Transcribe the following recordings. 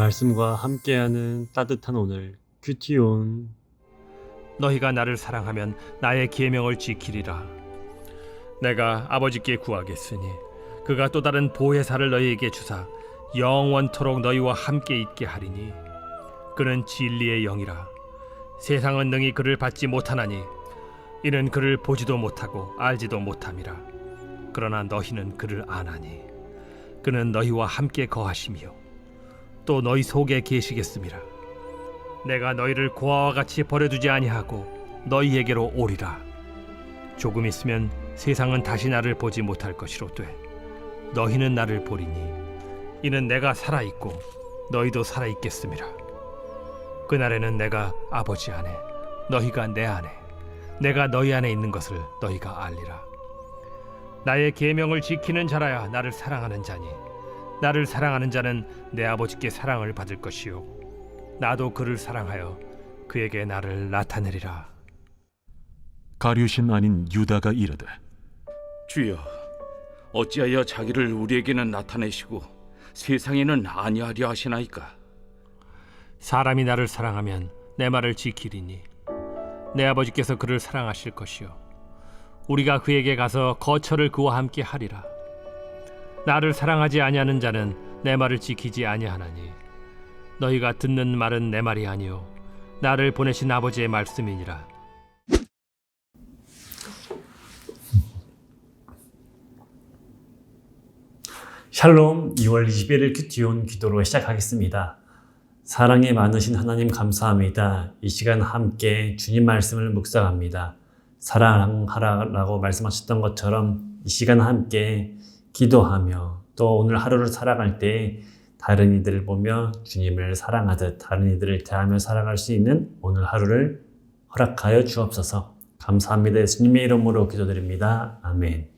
말씀과 함께하는 따뜻한 오늘 큐티온. 너희가 나를 사랑하면 나의 계명을 지키리라. 내가 아버지께 구하겠으니 그가 또 다른 보혜사를 너희에게 주사 영원토록 너희와 함께 있게 하리니 그는 진리의 영이라. 세상은 능히 그를 받지 못하나니 이는 그를 보지도 못하고 알지도 못함이라. 그러나 너희는 그를 아나니 그는 너희와 함께 거하시며 또 너희 속에 계시겠음이라. 내가 너희를 고아와 같이 버려두지 아니하고 너희에게로 오리라. 조금 있으면 세상은 다시 나를 보지 못할 것이로되 너희는 나를 보리니 이는 내가 살아있고 너희도 살아있겠음이라. 그날에는 내가 아버지 안에 너희가 내 안에 내가 너희 안에 있는 것을 너희가 알리라. 나의 계명을 지키는 자라야 나를 사랑하는 자니 나를 사랑하는 자는 내 아버지께 사랑을 받을 것이요 나도 그를 사랑하여 그에게 나를 나타내리라. 가룟 아닌 유다가 이르되 주여, 어찌하여 자기를 우리에게는 나타내시고 세상에는 아니하려 하시나이까? 사람이 나를 사랑하면 내 말을 지키리니 내 아버지께서 그를 사랑하실 것이요 우리가 그에게 가서 거처를 그와 함께 하리라. 나를 사랑하지 아니하는 자는 내 말을 지키지 아니하나니 너희가 듣는 말은 내 말이 아니요 나를 보내신 아버지의 말씀이니라. 샬롬. 2월 21일 큐티온 기도로 시작하겠습니다. 사랑이 많으신 하나님 감사합니다. 이 시간 함께 주님 말씀을 묵상합니다. 사랑하라고 말씀하셨던 것처럼 이 시간 함께 기도하며 또 오늘 하루를 살아갈 때 다른 이들을 보며 주님을 사랑하듯 다른 이들을 대하며 살아갈 수 있는 오늘 하루를 허락하여 주옵소서. 감사합니다. 예수님의 이름으로 기도드립니다. 아멘.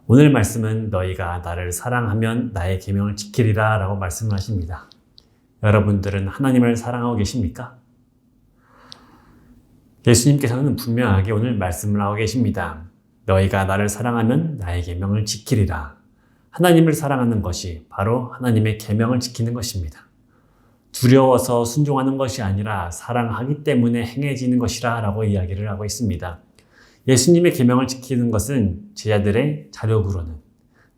오늘 말씀은 너희가 나를 사랑하면 나의 계명을 지키리라 라고 말씀을 하십니다. 여러분들은 하나님을 사랑하고 계십니까? 예수님께서는 분명하게 오늘 말씀을 하고 계십니다. 너희가 나를 사랑하면 나의 계명을 지키리라. 하나님을 사랑하는 것이 바로 하나님의 계명을 지키는 것입니다. 두려워서 순종하는 것이 아니라 사랑하기 때문에 행해지는 것이라 라고 이야기를 하고 있습니다. 예수님의 계명을 지키는 것은 제자들의 자력으로는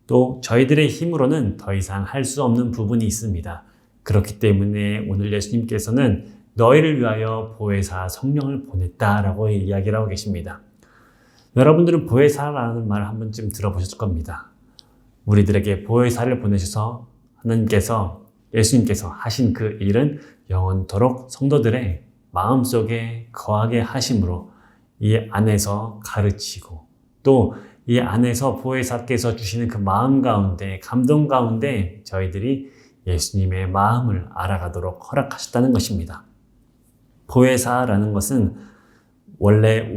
또 저희들의 힘으로는 더 이상 할 수 없는 부분이 있습니다. 그렇기 때문에 오늘 예수님께서는 너희를 위하여 보혜사 성령을 보냈다라고 이야기를 하고 계십니다. 여러분들은 보혜사라는 말을 한 번쯤 들어보셨을 겁니다. 우리들에게 보혜사를 보내셔서 하나님께서 예수님께서 하신 그 일은 영원토록 성도들의 마음속에 거하게 하심으로 이 안에서 가르치고 또 이 안에서 보혜사께서 주시는 그 마음 가운데 감동 가운데 저희들이 예수님의 마음을 알아가도록 허락하셨다는 것입니다. 보혜사라는 것은 원래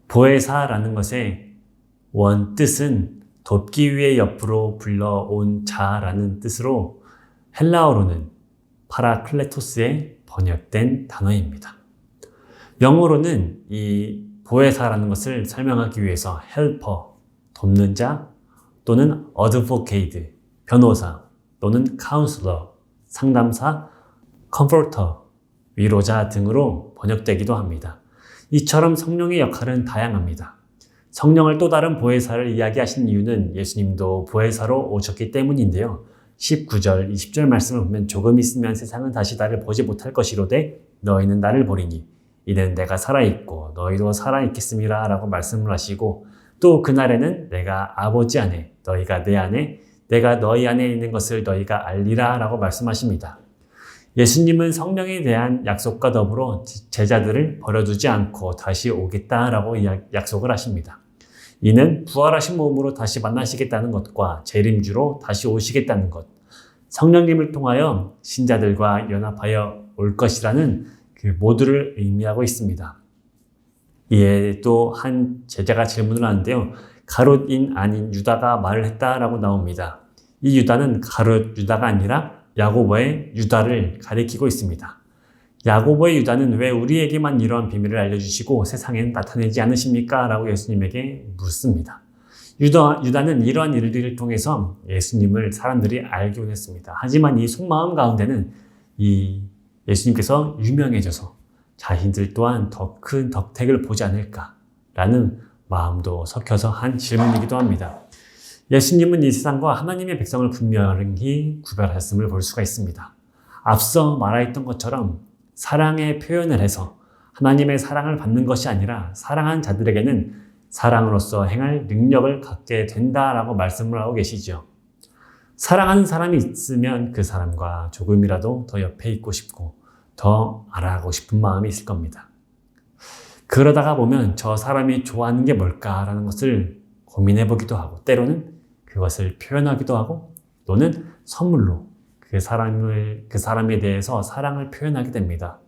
보혜사라는 것의 원 뜻은 돕기 위해 옆으로 불러온 자라는 뜻으로 헬라어로는 파라클레토스에 번역된 단어입니다. 영어로는 이 보혜사라는 것을 설명하기 위해서 헬퍼, 돕는 자 또는 어드보케이트, 변호사 또는 카운슬러, 상담사, 컴포터, 위로자 등으로 번역되기도 합니다. 이처럼 성령의 역할은 다양합니다. 성령을 또 다른 보혜사를 이야기하신 이유는 예수님도 보혜사로 오셨기 때문인데요. 19절, 20절 말씀을 보면 조금 있으면 세상은 다시 나를 보지 못할 것이로되 너희는 나를 보리니 이는 내가 살아있고 너희도 살아있겠음이라 라고 말씀을 하시고 또 그날에는 내가 아버지 안에 너희가 내 안에 내가 너희 안에 있는 것을 너희가 알리라 라고 말씀하십니다. 예수님은 성령에 대한 약속과 더불어 제자들을 버려두지 않고 다시 오겠다라고 약속을 하십니다. 이는 부활하신 몸으로 다시 만나시겠다는 것과 재림주로 다시 오시겠다는 것, 성령님을 통하여 신자들과 연합하여 올 것이라는 그 모두를 의미하고 있습니다. 이에 또 한 제자가 질문을 하는데요. 가룟인 아닌 유다가 말을 했다라고 나옵니다. 이 유다는 가룟 유다가 아니라 야고보의 유다를 가리키고 있습니다. 야고보의 유다는 왜 우리에게만 이러한 비밀을 알려주시고 세상에는 나타내지 않으십니까? 라고 예수님에게 묻습니다. 유다는 이러한 일들을 통해서 예수님을 사람들이 알게 원했습니다. 하지만 이 속마음 가운데는 이 예수님께서 유명해져서 자신들 또한 더 큰 덕택을 보지 않을까라는 마음도 섞여서 한 질문이기도 합니다. 예수님은 이 세상과 하나님의 백성을 분명히 구별하셨음을 볼 수가 있습니다. 앞서 말하였던 것처럼 사랑의 표현을 해서 하나님의 사랑을 받는 것이 아니라 사랑한 자들에게는 사랑으로서 행할 능력을 갖게 된다라고 말씀을 하고 계시죠. 사랑하는 사람이 있으면 그 사람과 조금이라도 더 옆에 있고 싶고 더 알아가고 싶은 마음이 있을 겁니다. 그러다가 보면 저 사람이 좋아하는 게 뭘까라는 것을 고민해 보기도 하고 때로는 그것을 표현하기도 하고 또는 선물로 그 사람에 대해서 사랑을 표현하게 됩니다.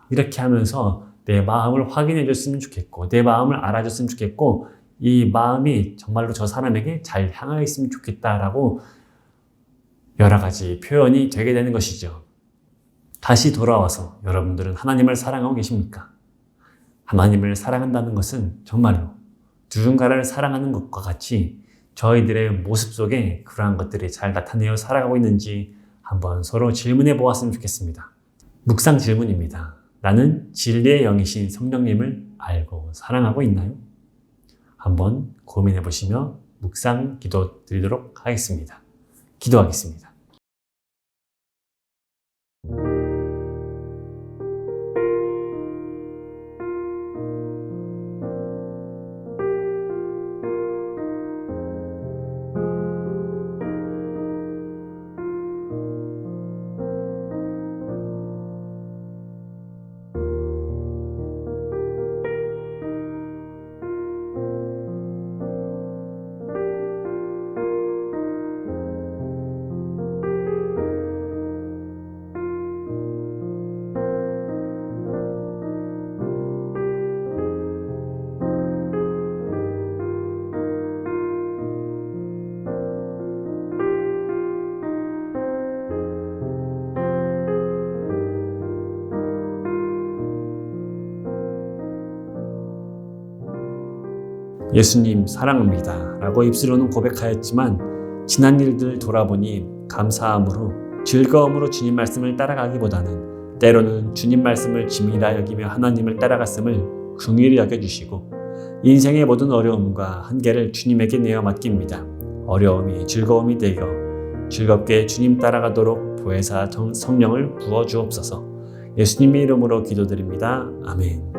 이렇게 하면서 내 마음을 확인해 줬으면 좋겠고 내 마음을 알아줬으면 좋겠고 이 마음이 정말로 저 사람에게 잘 향하여 있으면 좋겠다라고 여러 가지 표현이 되게 되는 것이죠. 다시 돌아와서 여러분들은 하나님을 사랑하고 계십니까? 하나님을 사랑한다는 것은 정말로 누군가를 사랑하는 것과 같이 저희들의 모습 속에 그러한 것들이 잘 나타내어 살아가고 있는지 한번 서로 질문해 보았으면 좋겠습니다. 묵상 질문입니다. 나는 진리의 영이신 성령님을 알고 사랑하고 있나요? 한번 고민해 보시며 묵상 기도 드리도록 하겠습니다. 기도하겠습니다. 예수님 사랑합니다 라고 입술로는 고백하였지만 지난 일들 돌아보니 감사함으로 즐거움으로 주님 말씀을 따라가기보다는 때로는 주님 말씀을 짐이라 여기며 하나님을 따라갔음을 긍휼히 여겨주시고 인생의 모든 어려움과 한계를 주님에게 내어 맡깁니다. 어려움이 즐거움이 되어 즐겁게 주님 따라가도록 보혜사 성령을 부어주옵소서. 예수님의 이름으로 기도드립니다. 아멘.